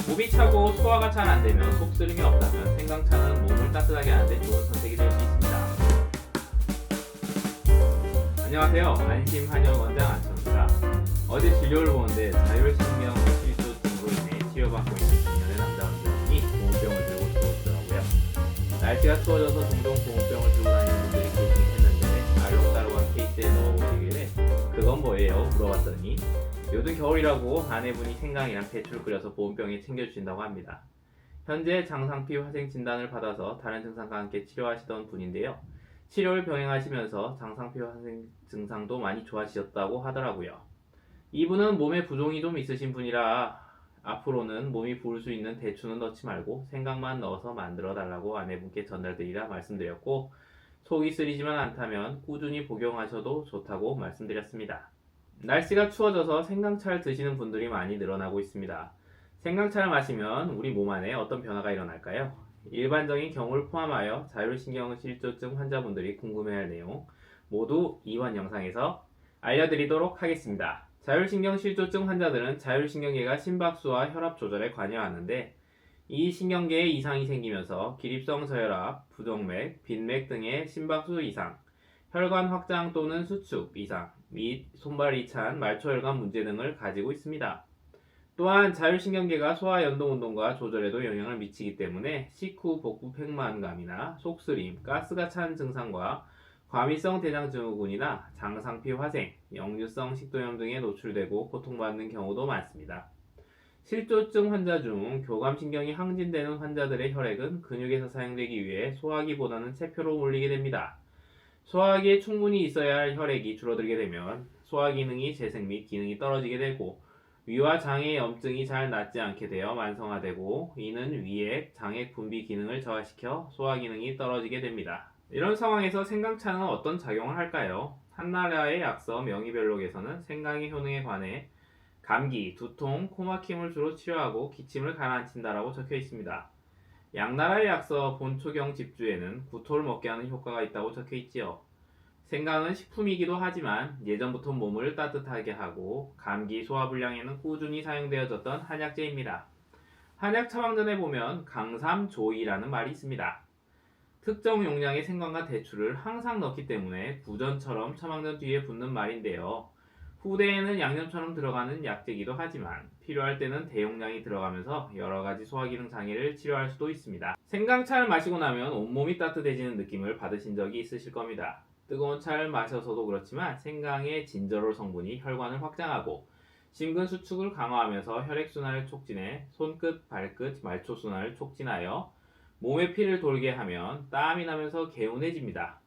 몸이 차고 소화가 잘 안되면 속쓰림이 없다면 생강차는 몸을 따뜻하게 하는데 좋은 선택이 될 수 있습니다. 안녕하세요. 안심한의원 원장 안천입니다. 어제 진료를 보는데 자율신경 실조증으로 인해 치료받고 있는 중년의 남자 환자분이 보온병을 들고 들어오시더라고요. 날씨가 추워져서 종종 보온병을 들고 다니는 분들이 계시긴 했는데 알록달록한 케이스에 넣어보시길래 그건 뭐예요? 물어봤더니 요즘 겨울이라고 아내분이 생강이랑 배추를 끓여서 보온병에 챙겨주신다고 합니다. 현재 장상피 화생 진단을 받아서 다른 증상과 함께 치료하시던 분인데요. 치료를 병행하시면서 장상피 화생 증상도 많이 좋아지셨다고 하더라고요. 이분은 몸에 부종이 좀 있으신 분이라 앞으로는 몸이 부을 수 있는 대추는 넣지 말고 생강만 넣어서 만들어 달라고 아내분께 전달드리라 말씀드렸고, 속이 쓰리지만 않다면 꾸준히 복용하셔도 좋다고 말씀드렸습니다. 날씨가 추워져서 생강차를 드시는 분들이 많이 늘어나고 있습니다. 생강차를 마시면 우리 몸 안에 어떤 변화가 일어날까요? 일반적인 경우를 포함하여 자율신경실조증 환자분들이 궁금해할 내용 모두 이번 영상에서 알려드리도록 하겠습니다. 자율신경실조증 환자들은 자율신경계가 심박수와 혈압 조절에 관여하는데, 이 신경계에 이상이 생기면서 기립성 저혈압, 부정맥, 빈맥 등의 심박수 이상, 혈관 확장 또는 수축 이상 및 손발이 찬 말초혈관 문제 등을 가지고 있습니다. 또한 자율신경계가 소화 연동 운동과 조절에도 영향을 미치기 때문에 식후 복부 팽만감이나 속쓰림, 가스가 찬 증상과 과민성 대장증후군이나 장상피 화생, 역류성 식도염 등에 노출되고 고통받는 경우도 많습니다. 실조증 환자 중 교감신경이 항진되는 환자들의 혈액은 근육에서 사용되기 위해 소화기보다는 체표로 몰리게 됩니다. 소화기에 충분히 있어야 할 혈액이 줄어들게 되면 소화기능이 재생 및 기능이 떨어지게 되고, 위와 장의 염증이 잘 낫지 않게 되어 만성화되고, 이는 위액, 장액 분비 기능을 저하시켜 소화기능이 떨어지게 됩니다. 이런 상황에서 생강차는 어떤 작용을 할까요? 한나라의 약서 명의별록에서는 생강의 효능에 관해 감기, 두통, 코막힘을 주로 치료하고 기침을 가라앉힌다라고 적혀 있습니다. 양나라의 약서 본초경 집주에는 구토를 먹게 하는 효과가 있다고 적혀 있지요. 생강은 식품이기도 하지만 예전부터 몸을 따뜻하게 하고 감기, 소화불량에는 꾸준히 사용되어졌던 한약재입니다. 한약 처방전에 보면 강삼조이라는 말이 있습니다. 특정 용량의 생강과 대추를 항상 넣기 때문에 구전처럼 처방전 뒤에 붙는 말인데요. 후대에는 양념처럼 들어가는 약재이기도 하지만 필요할 때는 대용량이 들어가면서 여러가지 소화기능 장애를 치료할 수도 있습니다. 생강차를 마시고 나면 온몸이 따뜻해지는 느낌을 받으신 적이 있으실 겁니다. 뜨거운 차를 마셔서도 그렇지만 생강의 진저롤 성분이 혈관을 확장하고 심근수축을 강화하면서 혈액순환을 촉진해 손끝, 발끝, 말초순환을 촉진하여 몸에 피를 돌게 하면 땀이 나면서 개운해집니다.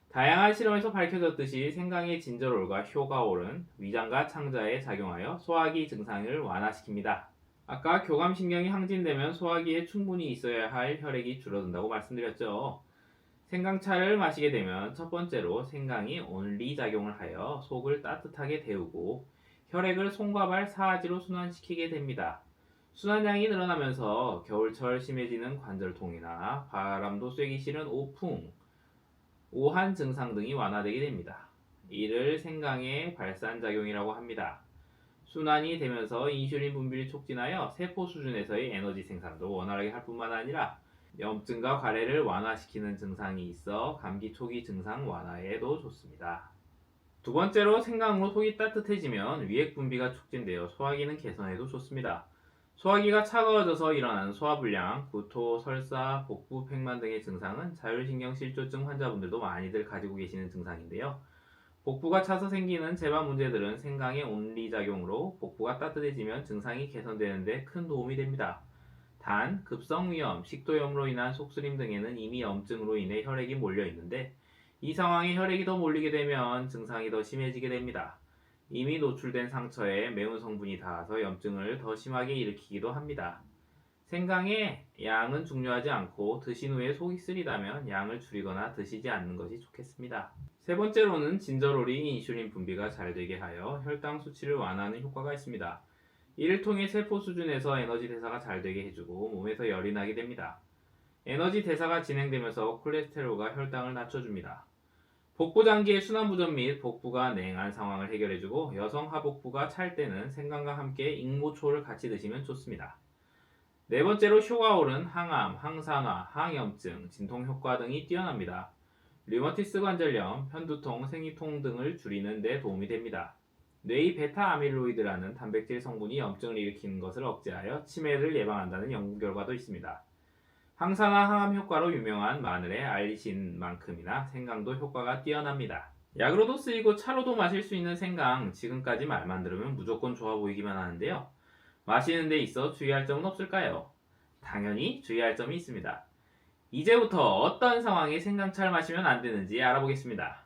다양한 실험에서 밝혀졌듯이 생강의 진저롤과 효가올은 위장과 창자에 작용하여 소화기 증상을 완화시킵니다. 아까 교감신경이 항진되면 소화기에 충분히 있어야 할 혈액이 줄어든다고 말씀드렸죠. 생강차를 마시게 되면 첫 번째로 생강이 온리작용을 하여 속을 따뜻하게 데우고 혈액을 손과 발 사하지로 순환시키게 됩니다. 순환량이 늘어나면서 겨울철 심해지는 관절통이나 바람도 쐬기 싫은 오풍, 오한 증상 등이 완화되게 됩니다. 이를 생강의 발산작용이라고 합니다. 순환이 되면서 인슐린 분비를 촉진하여 세포 수준에서의 에너지 생산도 원활하게 할 뿐만 아니라 염증과 과래를 완화시키는 증상이 있어 감기 초기 증상 완화에도 좋습니다. 두 번째로 생강으로 속이 따뜻해지면 위액 분비가 촉진되어 소화기능 개선에도 좋습니다. 소화기가 차가워져서 일어나는 소화불량, 구토, 설사, 복부 팽만 등의 증상은 자율신경실조증 환자분들도 많이들 가지고 계시는 증상인데요. 복부가 차서 생기는 재반 문제들은 생강의 온리작용으로 복부가 따뜻해지면 증상이 개선되는데 큰 도움이 됩니다. 단, 급성위염, 식도염으로 인한 속쓰림 등에는 이미 염증으로 인해 혈액이 몰려 있는데, 이 상황에 혈액이 더 몰리게 되면 증상이 더 심해지게 됩니다. 이미 노출된 상처에 매운 성분이 닿아서 염증을 더 심하게 일으키기도 합니다. 생강의 양은 중요하지 않고 드신 후에 속이 쓰리다면 양을 줄이거나 드시지 않는 것이 좋겠습니다. 세 번째로는 진저롤이 인슐린 분비가 잘 되게 하여 혈당 수치를 완화하는 효과가 있습니다. 이를 통해 세포 수준에서 에너지 대사가 잘 되게 해주고 몸에서 열이 나게 됩니다. 에너지 대사가 진행되면서 콜레스테롤과 혈당을 낮춰줍니다. 복부 장기의 순환 부전 및 복부가 냉한 상황을 해결해주고 여성 하복부가 찰 때는 생강과 함께 익모초를 같이 드시면 좋습니다. 네 번째로 효과올은 항암, 항산화, 항염증, 진통 효과 등이 뛰어납니다. 류머티스 관절염, 편두통, 생리통 등을 줄이는 데 도움이 됩니다. 뇌의 베타 아밀로이드라는 단백질 성분이 염증을 일으키는 것을 억제하여 치매를 예방한다는 연구 결과도 있습니다. 항산화 항암 효과로 유명한 마늘의 알리신만큼이나 생강도 효과가 뛰어납니다. 약으로도 쓰이고 차로도 마실 수 있는 생강, 지금까지 말만 들으면 무조건 좋아 보이기만 하는데요. 마시는 데 있어 주의할 점은 없을까요? 당연히 주의할 점이 있습니다. 이제부터 어떤 상황에 생강차를 마시면 안 되는지 알아보겠습니다.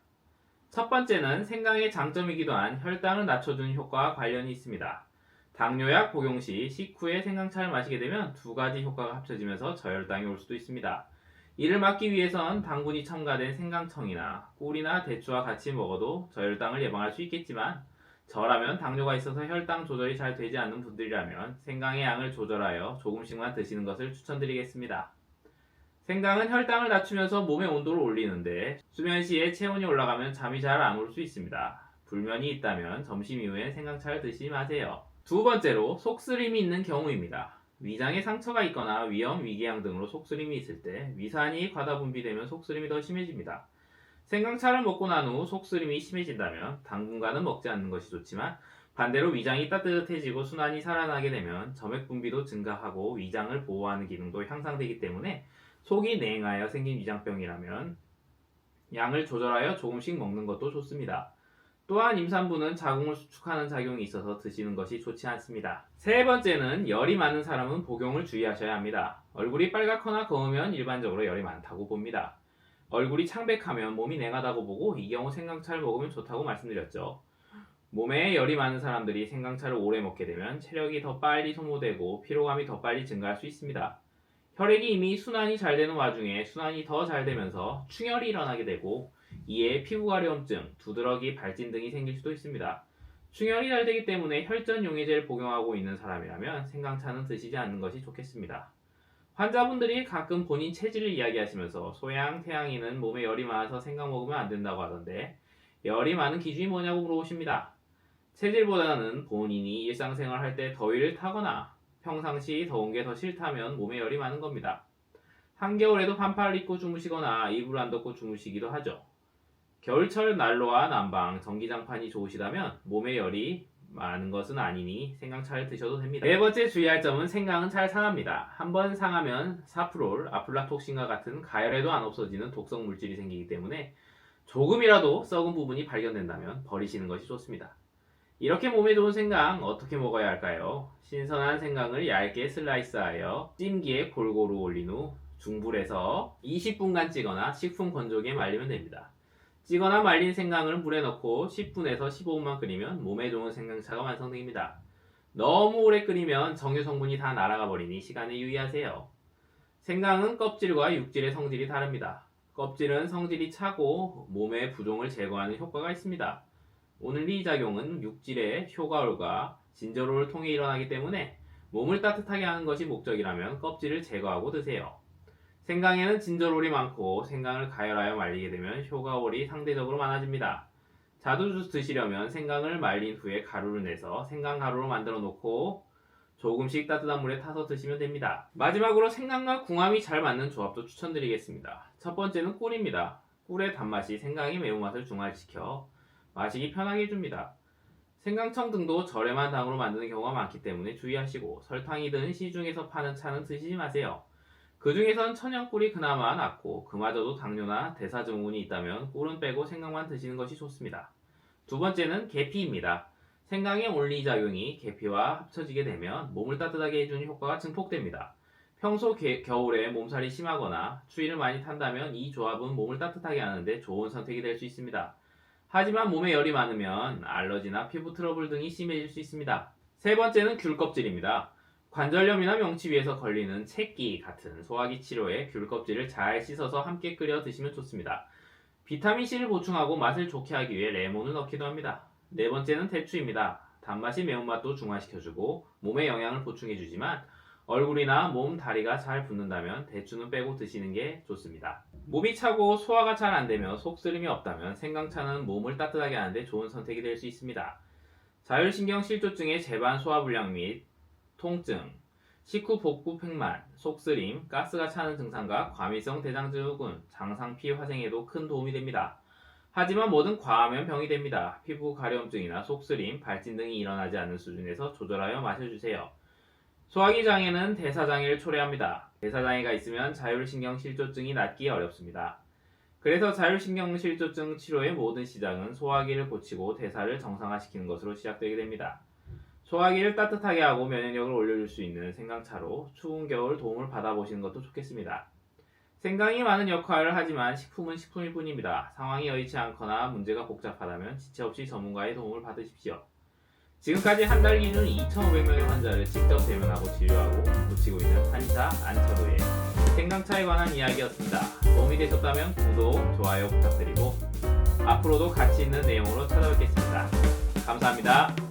첫 번째는 생강의 장점이기도 한 혈당을 낮춰주는 효과와 관련이 있습니다. 당뇨약 복용 시 식후에 생강차를 마시게 되면 두 가지 효과가 합쳐지면서 저혈당이 올 수도 있습니다. 이를 막기 위해선 당분이 첨가된 생강청이나 꿀이나 대추와 같이 먹어도 저혈당을 예방할 수 있겠지만 저라면 당뇨가 있어서 혈당 조절이 잘 되지 않는 분들이라면 생강의 양을 조절하여 조금씩만 드시는 것을 추천드리겠습니다. 생강은 혈당을 낮추면서 몸의 온도를 올리는데 수면 시에 체온이 올라가면 잠이 잘 안 올 수 있습니다. 불면이 있다면 점심 이후엔 생강차를 드시지 마세요. 두 번째로 속쓰림이 있는 경우입니다. 위장에 상처가 있거나 위염, 위궤양 등으로 속쓰림이 있을 때 위산이 과다 분비되면 속쓰림이 더 심해집니다. 생강차를 먹고 난 후 속쓰림이 심해진다면 당분간은 먹지 않는 것이 좋지만 반대로 위장이 따뜻해지고 순환이 살아나게 되면 점액 분비도 증가하고 위장을 보호하는 기능도 향상되기 때문에 속이 냉하여 생긴 위장병이라면 양을 조절하여 조금씩 먹는 것도 좋습니다. 또한 임산부는 자궁을 수축하는 작용이 있어서 드시는 것이 좋지 않습니다. 세 번째는 열이 많은 사람은 복용을 주의하셔야 합니다. 얼굴이 빨갛거나 검으면 일반적으로 열이 많다고 봅니다. 얼굴이 창백하면 몸이 냉하다고 보고 이 경우 생강차를 먹으면 좋다고 말씀드렸죠. 몸에 열이 많은 사람들이 생강차를 오래 먹게 되면 체력이 더 빨리 소모되고 피로감이 더 빨리 증가할 수 있습니다. 혈액이 이미 순환이 잘 되는 와중에 순환이 더 잘 되면서 충혈이 일어나게 되고 이에 피부가려움증, 두드러기, 발진 등이 생길 수도 있습니다. 충혈이 잘 되기 때문에 혈전 용해제를 복용하고 있는 사람이라면 생강차는 드시지 않는 것이 좋겠습니다. 환자분들이 가끔 본인 체질을 이야기하시면서 소양, 태양이는 몸에 열이 많아서 생강 먹으면 안 된다고 하던데 열이 많은 기준이 뭐냐고 물어보십니다. 체질보다는 본인이 일상생활 할 때 더위를 타거나 평상시 더운 게 더 싫다면 몸에 열이 많은 겁니다. 한겨울에도 반팔을 입고 주무시거나 이불 안 덮고 주무시기도 하죠. 겨울철 난로와 난방, 전기장판이 좋으시다면 몸에 열이 많은 것은 아니니 생강차를 드셔도 됩니다. 네 번째 주의할 점은 생강은 잘 상합니다. 한번 상하면 사프롤, 아플라톡신과 같은 가열해도 안 없어지는 독성 물질이 생기기 때문에 조금이라도 썩은 부분이 발견된다면 버리시는 것이 좋습니다. 이렇게 몸에 좋은 생강 어떻게 먹어야 할까요? 신선한 생강을 얇게 슬라이스하여 찜기에 골고루 올린 후 중불에서 20분간 찌거나 식품 건조기에 말리면 됩니다. 찌거나 말린 생강을 물에 넣고 10분에서 15분만 끓이면 몸에 좋은 생강차가 완성됩니다. 너무 오래 끓이면 정유 성분이 다 날아가 버리니 시간에 유의하세요. 생강은 껍질과 육질의 성질이 다릅니다. 껍질은 성질이 차고 몸의 부종을 제거하는 효과가 있습니다. 오늘 이 작용은 육질의 효과올과 진저로를 통해 일어나기 때문에 몸을 따뜻하게 하는 것이 목적이라면 껍질을 제거하고 드세요. 생강에는 진저롤이 많고 생강을 가열하여 말리게 되면 효과올이 상대적으로 많아집니다. 자주 드시려면 생강을 말린 후에 가루를 내서 생강 가루로 만들어 놓고 조금씩 따뜻한 물에 타서 드시면 됩니다. 마지막으로 생강과 궁합이 잘 맞는 조합도 추천드리겠습니다. 첫 번째는 꿀입니다. 꿀의 단맛이 생강의 매운맛을 중화시켜 마시기 편하게 해줍니다. 생강청 등도 저렴한 당으로 만드는 경우가 많기 때문에 주의하시고 설탕이든 시중에서 파는 차는 드시지 마세요. 그 중에선 천연꿀이 그나마 낫고 그마저도 당뇨나 대사증후군이 있다면 꿀은 빼고 생강만 드시는 것이 좋습니다. 두 번째는 계피입니다. 생강의 온리작용이 계피와 합쳐지게 되면 몸을 따뜻하게 해주는 효과가 증폭됩니다. 평소 겨울에 몸살이 심하거나 추위를 많이 탄다면 이 조합은 몸을 따뜻하게 하는데 좋은 선택이 될 수 있습니다. 하지만 몸에 열이 많으면 알러지나 피부 트러블 등이 심해질 수 있습니다. 세 번째는 귤 껍질입니다. 관절염이나 명치 위에서 걸리는 채끼 같은 소화기 치료에 귤 껍질을 잘 씻어서 함께 끓여 드시면 좋습니다. 비타민C를 보충하고 맛을 좋게 하기 위해 레몬을 넣기도 합니다. 네 번째는 대추입니다. 단맛이 매운맛도 중화시켜주고 몸에 영양을 보충해주지만 얼굴이나 몸, 다리가 잘 붓는다면 대추는 빼고 드시는 게 좋습니다. 몸이 차고 소화가 잘 안되며 속쓰림이 없다면 생강차는 몸을 따뜻하게 하는데 좋은 선택이 될 수 있습니다. 자율신경 실조증의 재반 소화불량 및 통증, 식후 복부 팽만, 속쓰림, 가스가 차는 증상과 과민성 대장증후군, 장상피 화생에도 큰 도움이 됩니다. 하지만 뭐든 과하면 병이 됩니다. 피부 가려움증이나 속쓰림, 발진 등이 일어나지 않는 수준에서 조절하여 마셔주세요. 소화기 장애는 대사장애를 초래합니다. 대사장애가 있으면 자율신경실조증이 낫기 어렵습니다. 그래서 자율신경실조증 치료의 모든 시작은 소화기를 고치고 대사를 정상화시키는 것으로 시작되게 됩니다. 소화기를 따뜻하게 하고 면역력을 올려줄 수 있는 생강차로 추운 겨울 도움을 받아보시는 것도 좋겠습니다. 생강이 많은 역할을 하지만 식품은 식품일 뿐입니다. 상황이 여의치 않거나 문제가 복잡하다면 지체 없이 전문가의 도움을 받으십시오. 지금까지 한 달 기준 2,500명의 환자를 직접 대면하고 치료하고 고치고 있는 한의사 안철호의 생강차에 관한 이야기였습니다. 도움이 되셨다면 구독, 좋아요 부탁드리고 앞으로도 가치 있는 내용으로 찾아뵙겠습니다. 감사합니다.